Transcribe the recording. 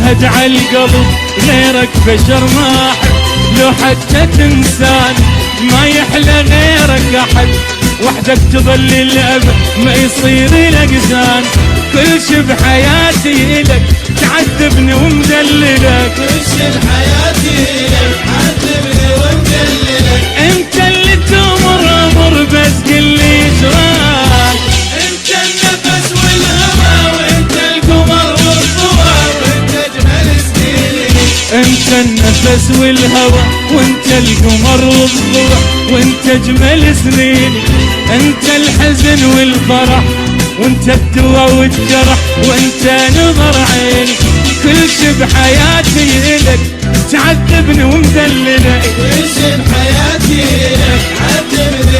شاهد عالقلب غيرك بشر ما أحب، لو حتى تنسان ما يحلى غيرك أحد، وحدك تظل الأبد ما يصير لك زان، كل شي بحياتي إلك تعذبني ومدللك، كل شي بحياتي إلك تعذبني ومدللك، انت اللي تمر امر بس قل لي شراك، انت النفس والهوى وانت القمر والضوى وانت اجمل سنيني، انت النفس والهوى وانت القمر والضوء وانت اجمل سنيني، انت الحزن والفرح وانت الدواء والجرح وانت نظر عيني، كل شي بحياتي الك تعذبني ومدللك، كل شي بحياتي إلك تعذبني